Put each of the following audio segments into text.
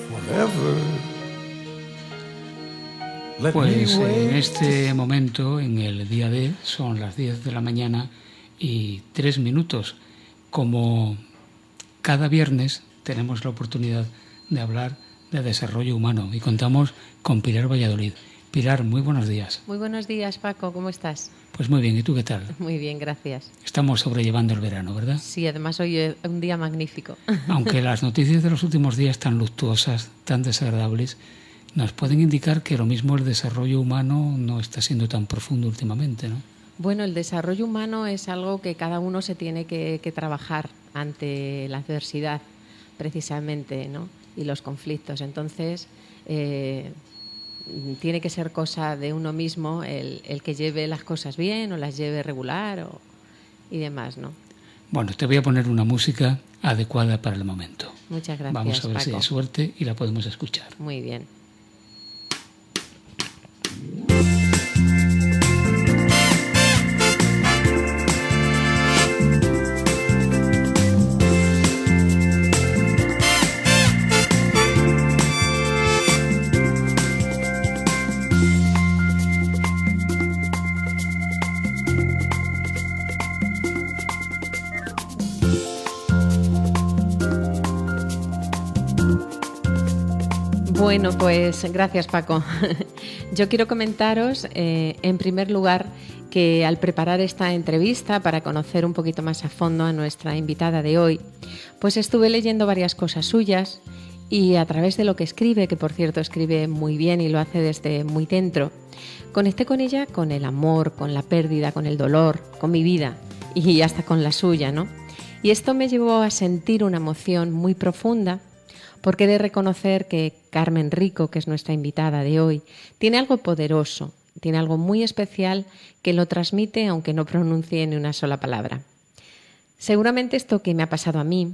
forever. Pues en este momento, en el día D, son las 10 de la mañana y 3 minutos. Como cada viernes tenemos la oportunidad de hablar de desarrollo humano y contamos con Pilar Valladolid. Pilar, muy buenos días. Muy buenos días, Paco, ¿cómo estás? Pues muy bien, ¿y tú qué tal? Muy bien, gracias. Estamos sobrellevando el verano, ¿verdad? Sí, además hoy es un día magnífico. Aunque las noticias de los últimos días tan luctuosas, tan desagradables, nos pueden indicar que lo mismo el desarrollo humano no está siendo tan profundo últimamente, ¿no? Bueno, el desarrollo humano es algo que cada uno se tiene que trabajar ante la adversidad, precisamente, ¿no? Y los conflictos. Entonces, tiene que ser cosa de uno mismo el que lleve las cosas bien o las lleve regular y demás, ¿no? Bueno, te voy a poner una música adecuada para el momento. Muchas gracias, Vamos a ver Paco. si hay suerte y la podemos escuchar. Muy bien. Bueno, pues gracias, Paco. Yo quiero comentaros, en primer lugar, que al preparar esta entrevista para conocer un poquito más a fondo a nuestra invitada de hoy, pues estuve leyendo varias cosas suyas y a través de lo que escribe, que por cierto escribe muy bien y lo hace desde muy dentro, conecté con ella con el amor, con la pérdida, con el dolor, con mi vida y hasta con la suya, ¿no? Y esto me llevó a sentir una emoción muy profunda, porque he de reconocer que Carmen Rico, que es nuestra invitada de hoy, tiene algo poderoso, tiene algo muy especial que lo transmite aunque no pronuncie ni una sola palabra. Seguramente esto que me ha pasado a mí,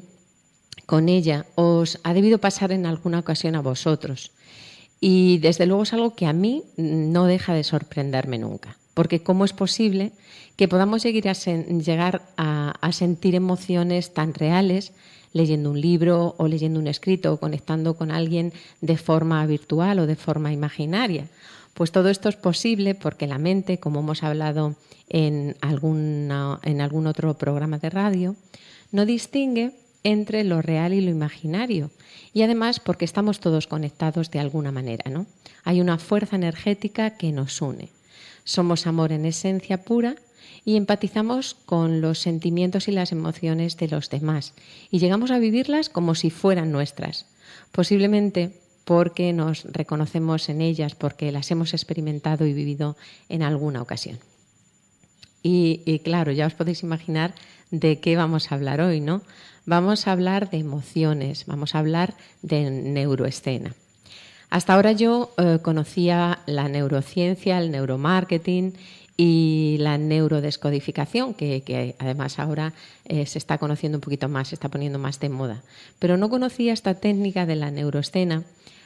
con ella, os ha debido pasar en alguna ocasión a vosotros. Y desde luego es algo que a mí no deja de sorprenderme nunca. Porque ¿cómo es posible que podamos llegar a sentir emociones tan reales leyendo un libro o leyendo un escrito o conectando con alguien de forma virtual o de forma imaginaria? Pues todo esto es posible porque la mente, como hemos hablado en algún otro programa de radio, no distingue entre lo real y lo imaginario. Y además porque estamos todos conectados de alguna manera, ¿no? Hay una fuerza energética que nos une. Somos amor en esencia pura y empatizamos con los sentimientos y las emociones de los demás y llegamos a vivirlas como si fueran nuestras, posiblemente porque nos reconocemos en ellas, porque las hemos experimentado y vivido en alguna ocasión. Y claro, ya os podéis imaginar de qué vamos a hablar hoy, ¿no? Vamos a hablar de emociones, vamos a hablar de neuroescena. Hasta ahora yo conocía la neurociencia, el neuromarketing y la neurodescodificación, que además ahora se está conociendo un poquito más, se está poniendo más de moda. Pero no conocía esta técnica de la neuroescena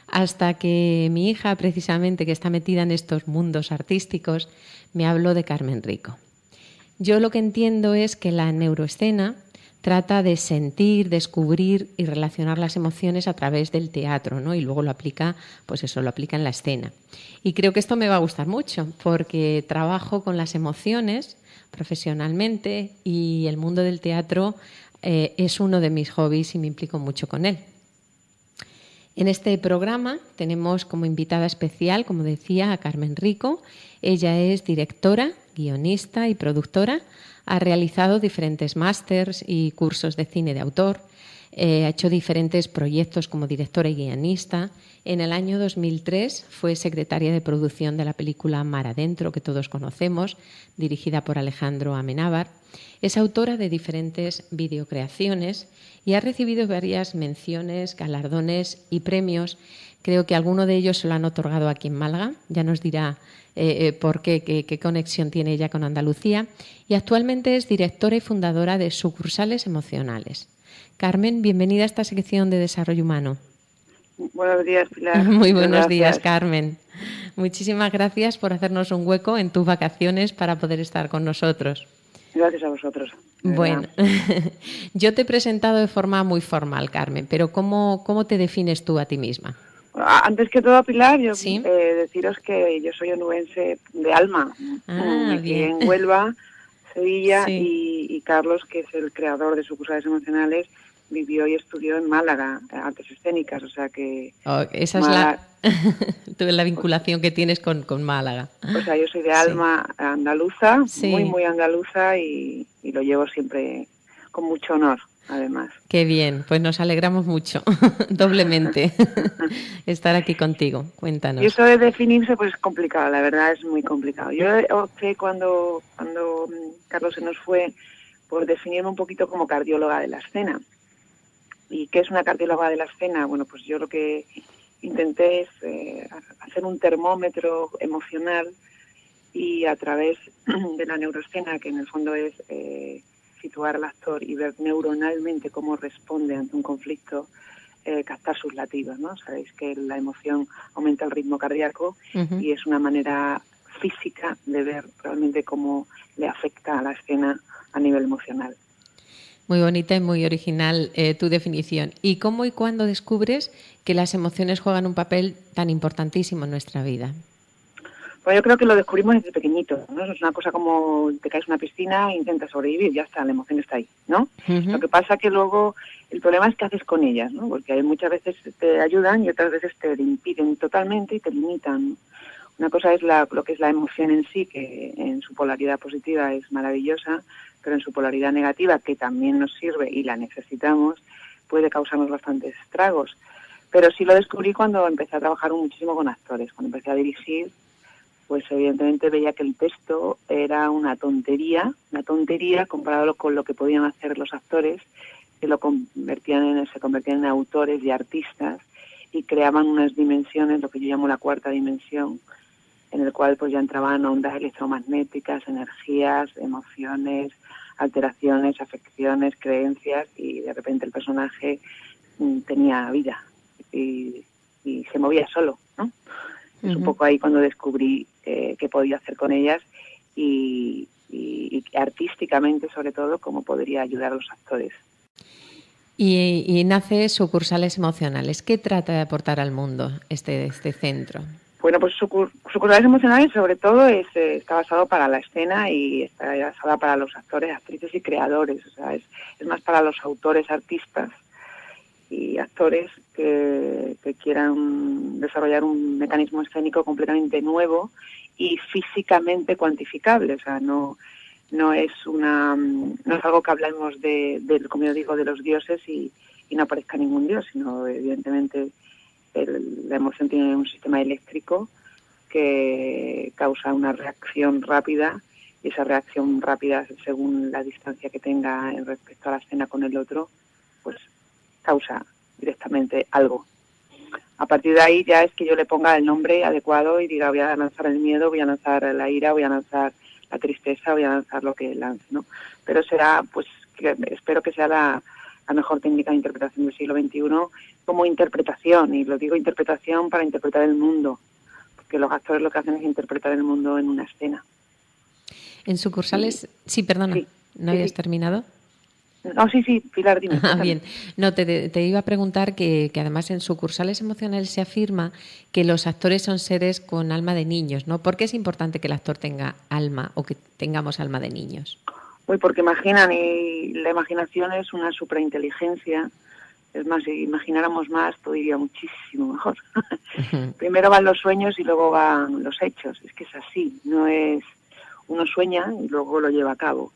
hasta que mi hija, precisamente, que está metida en estos mundos artísticos, me habló de Carmen Rico. Yo lo que entiendo es que la neuroescena trata de sentir, descubrir y relacionar las emociones a través del teatro, ¿no? Y luego lo aplica, pues eso, lo aplica en la escena. Y creo que esto me va a gustar mucho porque trabajo con las emociones profesionalmente y el mundo del teatro es uno de mis hobbies y me implico mucho con él. En este programa tenemos como invitada especial, como decía, a Carmen Rico. Ella es directora, guionista y productora. Ha realizado diferentes másters y cursos de cine de autor. Ha hecho diferentes proyectos como directora y guionista. En el año 2003 fue secretaria de producción de la película Mar Adentro, que todos conocemos, dirigida por Alejandro Amenábar. Es autora de diferentes videocreaciones y ha recibido varias menciones, galardones y premios. Creo que alguno de ellos se lo han otorgado aquí en Málaga. Ya nos dirá por qué conexión tiene ella con Andalucía. Y actualmente es directora y fundadora de Sucursales Emocionales. Carmen, bienvenida a esta sección de Desarrollo Humano. Buenos días, Pilar. Muy buenos días, Carmen. Muchísimas gracias por hacernos un hueco en tus vacaciones para poder estar con nosotros. Gracias a vosotros. Bueno, yo te he presentado de forma muy formal, Carmen, pero ¿cómo te defines tú a ti misma? Antes que todo, Pilar, yo ¿Sí? deciros que yo soy onubense de alma. Ah, Aquí bien. en Huelva, Sevilla, Sí. y Carlos, que es el creador de Sucursales Emocionales, vivió y estudió en Málaga, artes escénicas, o sea que... Oh, esa es Málaga, la vinculación que tienes con Málaga. o sea, yo soy de Sí. alma andaluza, muy, Sí. muy andaluza, y lo llevo siempre con mucho honor, además. Qué bien, pues nos alegramos mucho, doblemente, estar aquí contigo. Y Cuéntanos. eso de definirse, pues es complicado, la verdad es muy complicado. Yo opté cuando Carlos se nos fue por definirme un poquito como cardióloga de la escena. ¿Y qué es una cardióloga de la escena? Bueno, pues yo lo que intenté es hacer un termómetro emocional y a través de la neuroescena, que en el fondo es situar al actor y ver neuronalmente cómo responde ante un conflicto, captar sus latidos, ¿no? Sabéis que la emoción aumenta el ritmo cardíaco y es una manera física de ver realmente cómo le afecta a la escena a nivel emocional. Muy bonita y muy original tu definición. ¿Y cómo y cuándo descubres que las emociones juegan un papel tan importantísimo en nuestra vida? Pues yo creo que lo descubrimos desde pequeñito, ¿no? Es una cosa como te caes en una piscina e intentas sobrevivir, ya está, la emoción está ahí, ¿no? Lo que pasa que luego el problema es qué haces con ellas, ¿no? Porque hay muchas veces te ayudan y otras veces te impiden totalmente y te limitan. Una cosa es lo que es la emoción en sí, que en su polaridad positiva es maravillosa, pero en su polaridad negativa, que también nos sirve y la necesitamos, puede causarnos bastantes estragos. Pero sí lo descubrí cuando empecé a trabajar muchísimo con actores, cuando empecé a dirigir. Pues evidentemente veía que el texto era una tontería comparado con lo que podían hacer los actores, que se convertían en autores y artistas y creaban unas dimensiones, lo que yo llamo la cuarta dimensión, en el cual pues ya entraban ondas electromagnéticas, energías, emociones, alteraciones, afecciones, creencias, y de repente el personaje tenía vida y se movía solo, ¿no? Es un poco ahí cuando descubrí qué podía hacer con ellas y artísticamente, sobre todo, cómo podría ayudar a los actores. Y nace Sucursales Emocionales. ¿Qué trata de aportar al mundo este centro? Bueno, pues Sucursales Emocionales, sobre todo, está basado para la escena y está basada para los actores, actrices y creadores. O sea, es más para los autores, artistas y actores que quieran desarrollar un mecanismo escénico completamente nuevo y físicamente cuantificable. O sea, no es algo que hablemos como yo digo, de los dioses y no aparezca ningún dios, sino evidentemente la emoción tiene un sistema eléctrico que causa una reacción rápida, y esa reacción rápida, según la distancia que tenga en respecto a la escena con el otro, pues causa directamente algo. A partir de ahí ya es que yo le ponga el nombre adecuado y diga, voy a lanzar el miedo, voy a lanzar la ira, voy a lanzar la tristeza, voy a lanzar lo que lance, ¿no? Pero será, pues, espero que sea la mejor técnica de interpretación del siglo XXI como interpretación, y lo digo interpretación para interpretar el mundo, porque los actores lo que hacen es interpretar el mundo en una escena. En Sucursales... Sí, perdona, sí, ¿no habías terminado? No, sí, Pilar, dime. Bien. No, te iba a preguntar que además en Sucursales Emocionales se afirma que los actores son seres con alma de niños, ¿no? ¿Por qué es importante que el actor tenga alma o que tengamos alma de niños? Uy, porque imaginan, y la imaginación es una suprainteligencia. Es más, si imagináramos más, todo iría muchísimo mejor. Primero van los sueños y luego van los hechos. Es que es así, no es uno sueña y luego lo lleva a cabo.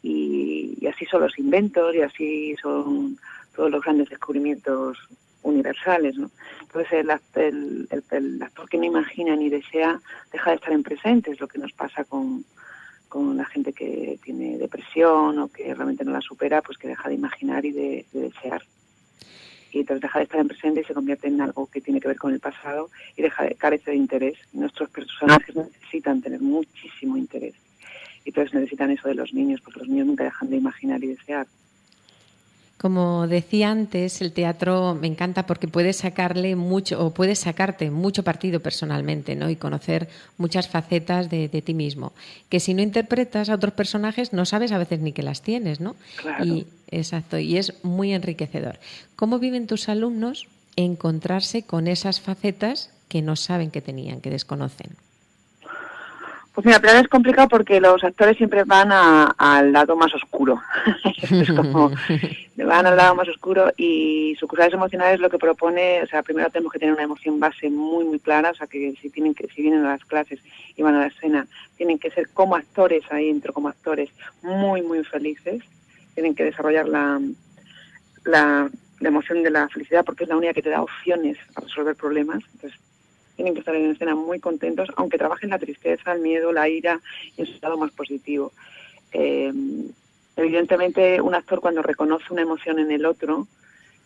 Y así son los inventos y así son todos los grandes descubrimientos universales, ¿no? Entonces el actor que no imagina ni desea deja de estar en presente. Es lo que nos pasa con la gente que tiene depresión o que realmente no la supera, pues que deja de imaginar y de desear. Y entonces deja de estar en presente y se convierte en algo que tiene que ver con el pasado y carece de interés. Y nuestros personajes necesitan tener muchísimo interés. Y entonces necesitan eso de los niños, porque los niños nunca dejan de imaginar y desear. Como decía antes, el teatro me encanta porque puedes sacarle mucho o puedes sacarte mucho partido personalmente, ¿no? Y conocer muchas facetas de ti mismo, que si no interpretas a otros personajes no sabes a veces ni que las tienes, ¿no? Claro. Exacto, y es muy enriquecedor. ¿Cómo viven tus alumnos encontrarse con esas facetas que no saben que tenían, que desconocen? Pues mira, pero es complicado porque los actores siempre van al lado más oscuro. Es como, van al lado más oscuro, y sucursales emocionales lo que propone, o sea, primero tenemos que tener una emoción base muy, muy clara, o sea, que si vienen a las clases y van a la escena, tienen que ser como actores ahí dentro, como actores muy, muy felices, tienen que desarrollar la emoción de la felicidad porque es la única que te da opciones a resolver problemas. Entonces, tienen que estar en escena muy contentos, aunque trabajen la tristeza, el miedo, la ira y en su lado más positivo. Evidentemente, un actor cuando reconoce una emoción en el otro,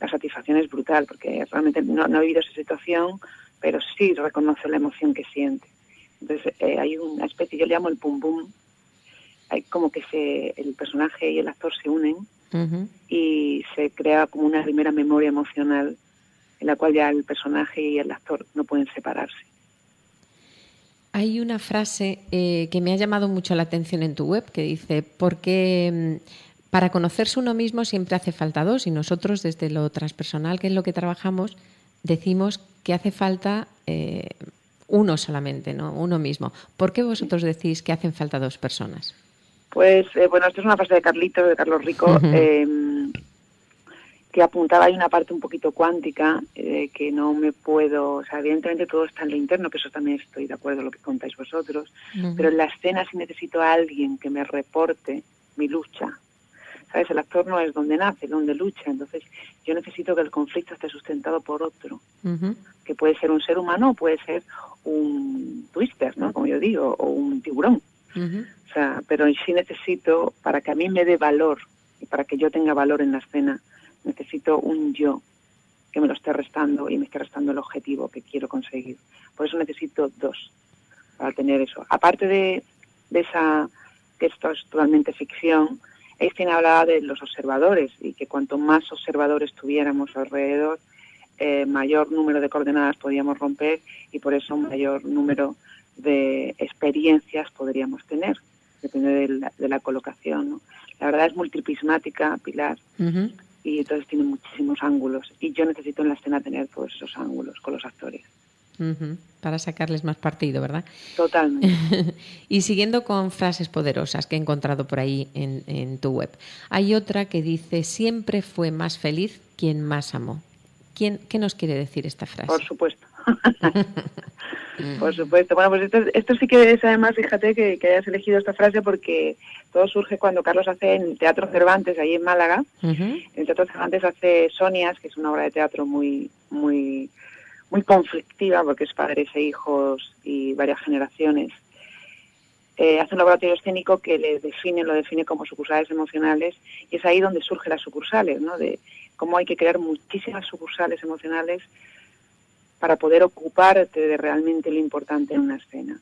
la satisfacción es brutal, porque realmente no ha vivido esa situación, pero sí reconoce la emoción que siente. Entonces, hay una especie, yo le llamo el pum pum, hay como que el personaje y el actor se unen y se crea como una primera memoria emocional en la cual ya el personaje y el actor no pueden separarse. Hay una frase que me ha llamado mucho la atención en tu web que dice, porque para conocerse uno mismo siempre hace falta dos, y nosotros desde lo transpersonal, que es lo que trabajamos, decimos que hace falta uno solamente, ¿no? Uno mismo. ¿Por qué vosotros decís que hacen falta dos personas? Pues, bueno, esto es una frase de Carlos Rico, que apuntaba, hay una parte un poquito cuántica, que no me puedo, o sea, evidentemente todo está en lo interno, que eso también estoy de acuerdo con lo que contáis vosotros, pero en la escena sí necesito a alguien que me reporte mi lucha. ¿Sabes? El actor no es donde nace, es donde lucha, entonces yo necesito que el conflicto esté sustentado por otro, que puede ser un ser humano o puede ser un twister, ¿no? Como yo digo, o un tiburón. O sea, pero sí necesito, para que a mí me dé valor y para que yo tenga valor en la escena, necesito un yo que me lo esté restando y me esté restando el objetivo que quiero conseguir. Por eso necesito dos para tener eso. Aparte de esa, que esto es totalmente ficción, Einstein hablaba de los observadores y que cuanto más observadores tuviéramos alrededor, mayor número de coordenadas podíamos romper y por eso mayor número de experiencias podríamos tener, depende de la colocación, ¿no? La verdad es multiprismática, Pilar, y entonces tiene muchísimos ángulos y yo necesito en la escena tener todos esos ángulos con los actores. Para sacarles más partido, ¿verdad? Totalmente. Y siguiendo con frases poderosas que he encontrado por ahí en tu web, hay otra que dice, siempre fue más feliz quien más amó. ¿Qué nos quiere decir esta frase? Por supuesto. Por supuesto. Bueno, pues esto sí que es, además, fíjate que hayas elegido esta frase porque todo surge cuando Carlos hace en el Teatro Cervantes, ahí en Málaga. En el Teatro Cervantes hace Sonias, que es una obra de teatro muy, muy, muy conflictiva porque es padres e hijos y varias generaciones. Hace un laboratorio escénico que lo define como sucursales emocionales, y es ahí donde surgen las sucursales, ¿no? De cómo hay que crear muchísimas sucursales emocionales para poder ocuparte de realmente lo importante en una escena.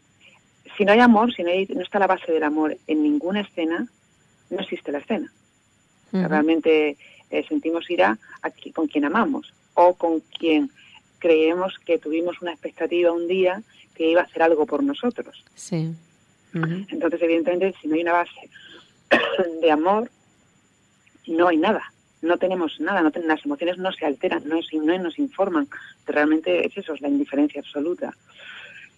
Si no hay amor, si no está la base del amor en ninguna escena, no existe la escena. Realmente sentimos ira con quien amamos o con quien creemos que tuvimos una expectativa un día que iba a hacer algo por nosotros. Sí. Entonces, evidentemente, si no hay una base de amor, no hay nada. No tenemos nada, las emociones no se alteran, no nos informan. Realmente es eso, es la indiferencia absoluta.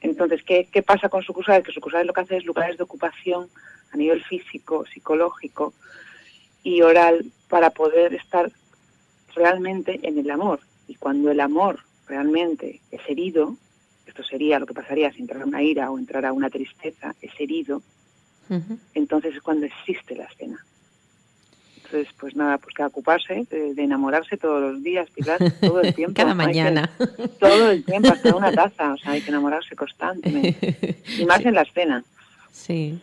Entonces, ¿qué pasa con sucursales? Que sucursales lo que hace es lugares de ocupación a nivel físico, psicológico y oral para poder estar realmente en el amor. Y cuando el amor realmente es herido, esto sería lo que pasaría si entrara una ira o entrara una tristeza, es herido, entonces es cuando existe la escena. Entonces, pues nada, pues que ocuparse de enamorarse todos los días, Pilar, todo el tiempo. Cada mañana. Todo el tiempo, hasta una taza, o sea, hay que enamorarse constantemente. Y más en la escena. Sí.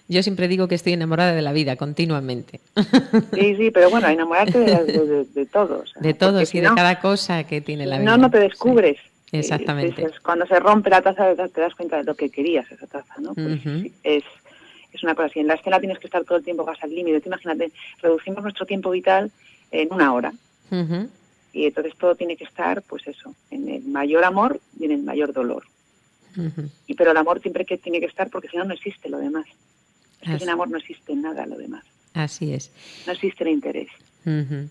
Yo siempre digo que estoy enamorada de la vida, continuamente. Sí, pero bueno, enamorarte de todos. O sea, de todos y de cada cosa que tiene la vida. No te descubres. Sí. Exactamente. Cuando se rompe la taza, te das cuenta de lo que querías esa taza, ¿no? Pues sí, es una cosa así. En la escena tienes que estar todo el tiempo casi al límite. Imagínate, reducimos nuestro tiempo vital en una hora. Uh-huh. Y entonces todo tiene que estar, pues eso, en el mayor amor y en el mayor dolor. Uh-huh. Pero el amor siempre que tiene que estar, porque si no, no existe lo demás. Es que sin amor no existe nada lo demás. Así es. No existe el interés. Uh-huh.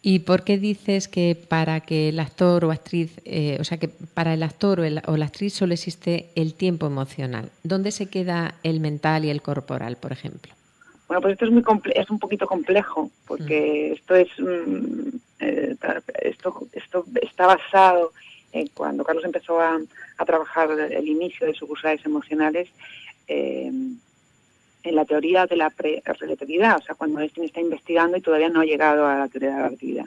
¿Y por qué dices que para que el actor o actriz, o sea, que para el actor o la actriz solo existe el tiempo emocional? ¿Dónde se queda el mental y el corporal, por ejemplo? Bueno, pues esto es un poquito complejo, porque esto está basado en cuando Carlos empezó a trabajar el inicio de sucursales emocionales, en la teoría de la relatividad, o sea, cuando Einstein está investigando y todavía no ha llegado a la teoría de la relatividad.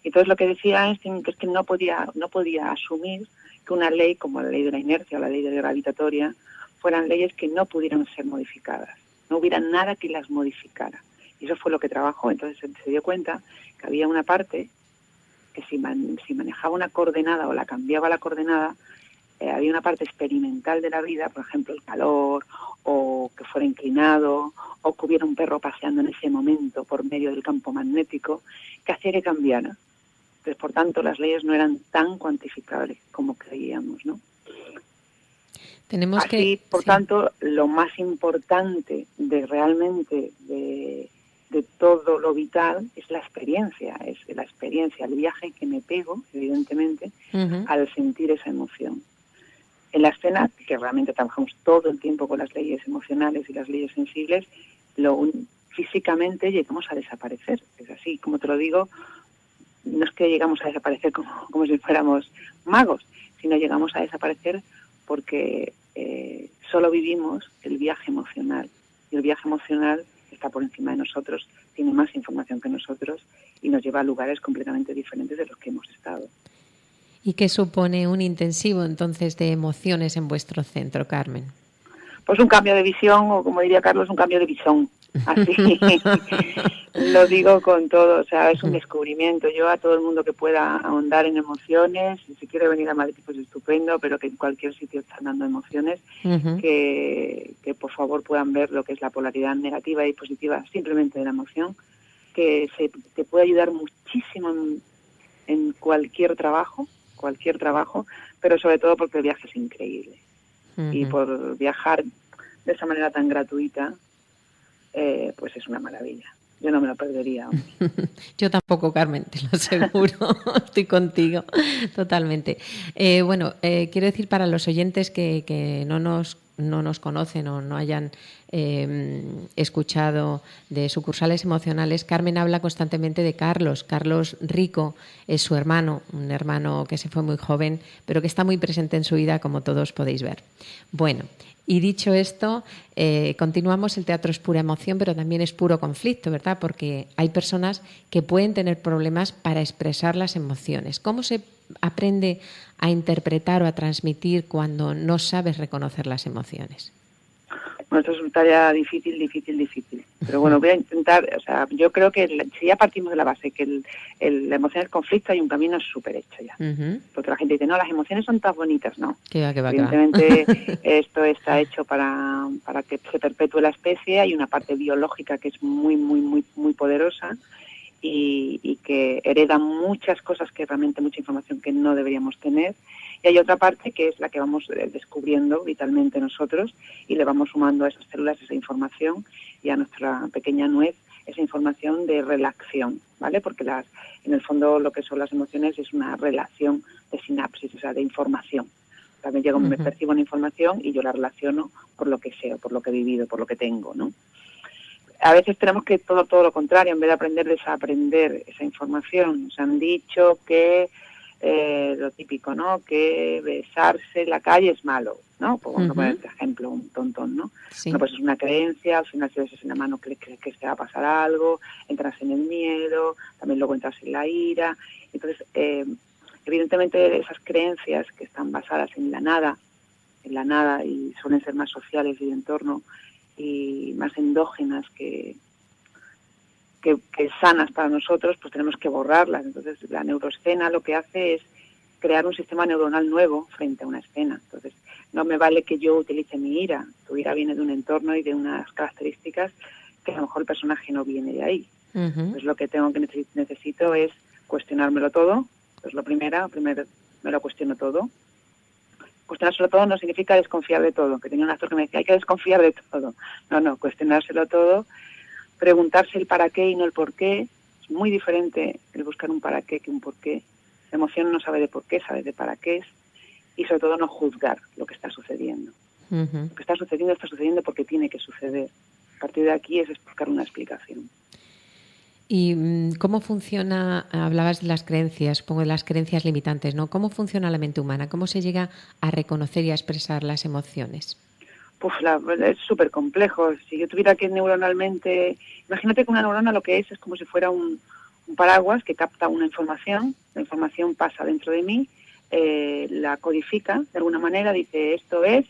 Entonces lo que decía Einstein es que no podía asumir que una ley como la ley de la inercia o la ley de la gravitatoria fueran leyes que no pudieran ser modificadas. No hubiera nada que las modificara. Y eso fue lo que trabajó. Entonces se dio cuenta que había una parte que si manejaba una coordenada o la cambiaba la coordenada, había una parte experimental de la vida, por ejemplo el calor, o que fuera inclinado, o que hubiera un perro paseando en ese momento por medio del campo magnético, que hacía que cambiara. Entonces, por tanto, las leyes no eran tan cuantificables como creíamos, ¿no? Por tanto, lo más importante de todo lo vital es la experiencia, el viaje que me pego, evidentemente, uh-huh, al sentir esa emoción. En la escena, que realmente trabajamos todo el tiempo con las leyes emocionales y las leyes sensibles, físicamente llegamos a desaparecer. Es así, como te lo digo, no es que llegamos a desaparecer como si fuéramos magos, sino llegamos a desaparecer porque solo vivimos el viaje emocional. Y el viaje emocional está por encima de nosotros, tiene más información que nosotros y nos lleva a lugares completamente diferentes de los que hemos estado. ¿Y qué supone un intensivo entonces de emociones en vuestro centro, Carmen? Pues un cambio de visión, o como diría Carlos, un cambio de visón. Así lo digo con todo, o sea, es un descubrimiento. Yo a todo el mundo que pueda ahondar en emociones, si quiere venir a Madrid pues estupendo, pero que en cualquier sitio están dando emociones, uh-huh, que por favor puedan ver lo que es la polaridad negativa y positiva simplemente de la emoción, que te puede ayudar muchísimo en cualquier trabajo, pero sobre todo porque el viaje es increíble. Uh-huh. Y por viajar de esa manera tan gratuita, pues es una maravilla. Yo no me lo perdería. Yo tampoco, Carmen, te lo aseguro. Estoy contigo, totalmente. Quiero decir para los oyentes que no nos conocen o no hayan escuchado de sucursales emocionales, Carmen habla constantemente de Carlos. Carlos Rico es su hermano, un hermano que se fue muy joven, pero que está muy presente en su vida, como todos podéis ver. Bueno, y dicho esto, continuamos. El teatro es pura emoción, pero también es puro conflicto, ¿verdad? Porque hay personas que pueden tener problemas para expresar las emociones. ¿Cómo se aprende a interpretar o a transmitir cuando no sabes reconocer las emociones? Bueno, esto es una tarea difícil. Pero bueno, voy a intentar, o sea, yo creo que si ya partimos de la base que la emoción es conflicto, hay un camino súper hecho ya. Uh-huh. Porque la gente dice, no, las emociones son tan bonitas, ¿no? Evidentemente esto está hecho para que se perpetúe la especie, hay una parte biológica que es muy poderosa y que hereda muchas cosas, que realmente mucha información que no deberíamos tener. Y hay otra parte que es la que vamos descubriendo vitalmente nosotros y le vamos sumando a esas células esa información y a nuestra pequeña nuez esa información de relación, ¿vale? Porque en el fondo lo que son las emociones es una relación de sinapsis, o sea, de información. También uh-huh, me percibo una información y yo la relaciono por lo que sé, por lo que he vivido, por lo que tengo, ¿no? A veces tenemos que todo lo contrario, en vez de aprender, desaprender esa información. Nos han dicho que lo típico, ¿no? Que besarse en la calle es malo, ¿no? Por uh-huh, poner este ejemplo, un tontón, ¿no? Sí. Bueno, pues es una creencia, al final si besas en la mano crees que te va a pasar algo, entras en el miedo, también luego entras en la ira. Entonces, evidentemente esas creencias que están basadas en la nada y suelen ser más sociales y de entorno y más endógenas que sanas para nosotros, pues tenemos que borrarlas. Entonces la neuroescena lo que hace es crear un sistema neuronal nuevo frente a una escena. Entonces no me vale que yo utilice mi ira. Tu ira viene de un entorno y de unas características que a lo mejor el personaje no viene de ahí. Pues lo que necesito es cuestionármelo todo. Pues lo primero me lo cuestiono todo. Cuestionárselo todo no significa desconfiar de todo, que tenía un actor que me decía, hay que desconfiar de todo. No, cuestionárselo todo, preguntarse el para qué y no el por qué. Es muy diferente el buscar un para qué que un por qué. La emoción no sabe de por qué, sabe de para qué es. Y sobre todo no juzgar lo que está sucediendo. Lo que está sucediendo porque tiene que suceder. A partir de aquí es buscar una explicación. ¿Y cómo funciona? Hablabas de las creencias, supongo de las creencias limitantes, ¿no? ¿Cómo funciona la mente humana? ¿Cómo se llega a reconocer y a expresar las emociones? Pues es súper complejo. Si yo tuviera que neuronalmente... Imagínate que una neurona lo que es como si fuera un paraguas que capta una información. La información pasa dentro de mí, la codifica de alguna manera, dice esto es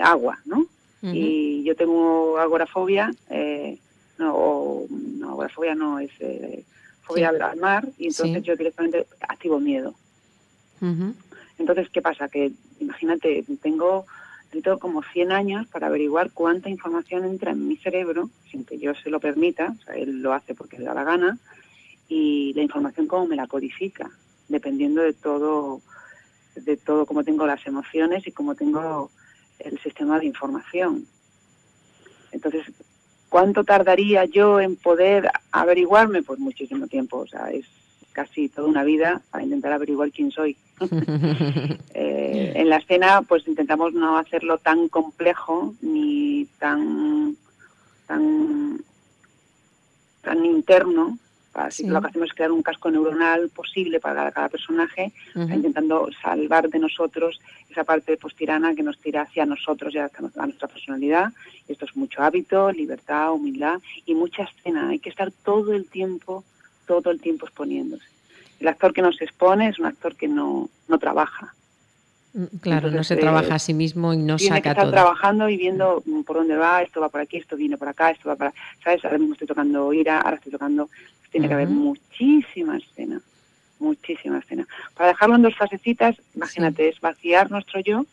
agua, ¿no? Y yo tengo agorafobia... agorafobia no, es fobia al mar, y entonces yo directamente activo miedo. Entonces, ¿qué pasa? Que imagínate, necesito como 100 años para averiguar cuánta información entra en mi cerebro, sin que yo se lo permita, o sea, él lo hace porque le da la gana, y la información cómo me la codifica, dependiendo de todo cómo tengo las emociones y cómo tengo el sistema de información. Entonces, ¿cuánto tardaría yo en poder averiguarme? Pues muchísimo tiempo, o sea, es casi toda una vida para intentar averiguar quién soy. En la escena, pues intentamos no hacerlo tan complejo ni tan interno. Así que lo que hacemos es crear un casco neuronal posible para cada personaje, intentando salvar de nosotros esa parte pues tirana que nos tira hacia nosotros y a nuestra personalidad. Esto es mucho hábito, libertad, humildad y mucha escena. Hay que estar todo el tiempo exponiéndose. El actor que no se expone es un actor que no trabaja. Claro, entonces, no se trabaja a sí mismo y no tiene saca que estar todo. Trabajando y viendo por dónde va, esto va por aquí, esto viene por acá, esto va para... ¿Sabes? Ahora mismo estoy tocando ira, ahora estoy tocando... Tiene que haber muchísima escena. Para dejarlo en 2 fasecitas, imagínate, es vaciar nuestro yo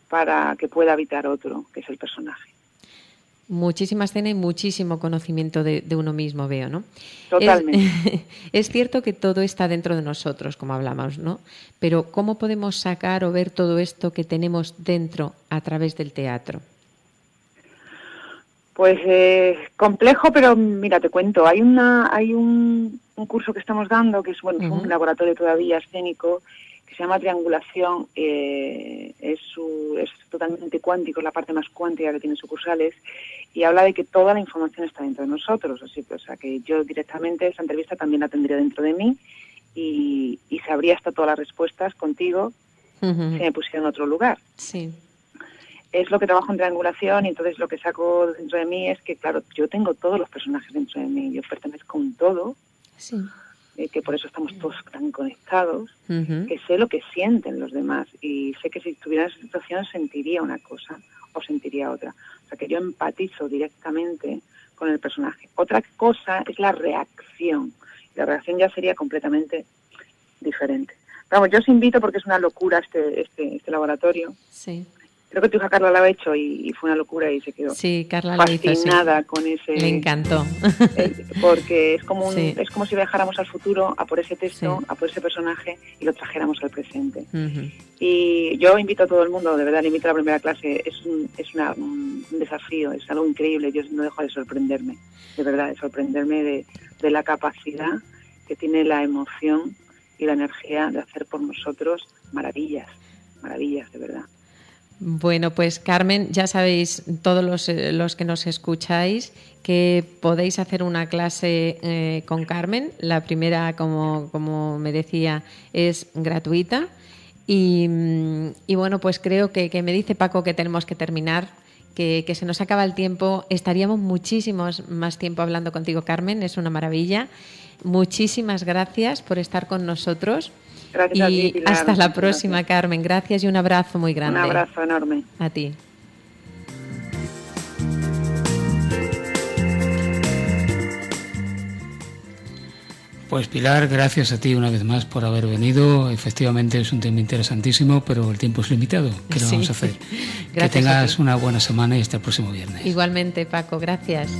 para que pueda habitar otro, que es el personaje. Muchísima escena y muchísimo conocimiento de uno mismo, veo, ¿no? Totalmente. Es cierto que todo está dentro de nosotros, como hablamos, ¿no? Pero ¿cómo podemos sacar o ver todo esto que tenemos dentro a través del teatro? Pues complejo, pero mira, te cuento. Hay un curso que estamos dando, que es un laboratorio todavía escénico, que se llama Triangulación. Es totalmente cuántico, es la parte más cuántica que tiene sucursales, y habla de que toda la información está dentro de nosotros. Así que, o sea, que yo directamente esa entrevista también la tendría dentro de mí y sabría hasta todas las respuestas contigo si me pusiera en otro lugar. Sí. Es lo que trabajo en triangulación, y entonces lo que saco dentro de mí es que, claro, yo tengo todos los personajes dentro de mí, yo pertenezco a un todo, que por eso estamos todos tan conectados, que sé lo que sienten los demás y sé que si estuviera en esa situación sentiría una cosa o sentiría otra. O sea, que yo empatizo directamente con el personaje. Otra cosa es la reacción. La reacción ya sería completamente diferente. Vamos, yo os invito porque es una locura este laboratorio. Sí. Creo que tu hija Carla lo ha hecho y fue una locura y se quedó Carla fascinada con ese... Le encantó. Porque es como si viajáramos al futuro, a por ese texto, a por ese personaje y lo trajéramos al presente. Y yo invito a todo el mundo, de verdad, le invito a la primera clase. Es un desafío, es algo increíble. Yo no dejo de sorprenderme, de verdad, de sorprenderme de la capacidad que tiene la emoción y la energía de hacer por nosotros maravillas, de verdad. Bueno, pues Carmen, ya sabéis, todos los que nos escucháis, que podéis hacer una clase con Carmen. La primera, como me decía, es gratuita. Y bueno, pues creo que me dice Paco que tenemos que terminar, que se nos acaba el tiempo. Estaríamos muchísimos más tiempo hablando contigo, Carmen. Es una maravilla. Muchísimas gracias por estar con nosotros. Gracias a ti, Pilar. Hasta la próxima, Carmen. Gracias y un abrazo muy grande. Un abrazo enorme. A ti. Pues Pilar, gracias a ti una vez más por haber venido. Efectivamente es un tema interesantísimo, pero el tiempo es limitado. ¿Qué le vamos a hacer? Que tengas una buena semana y hasta el próximo viernes. Igualmente, Paco. Gracias.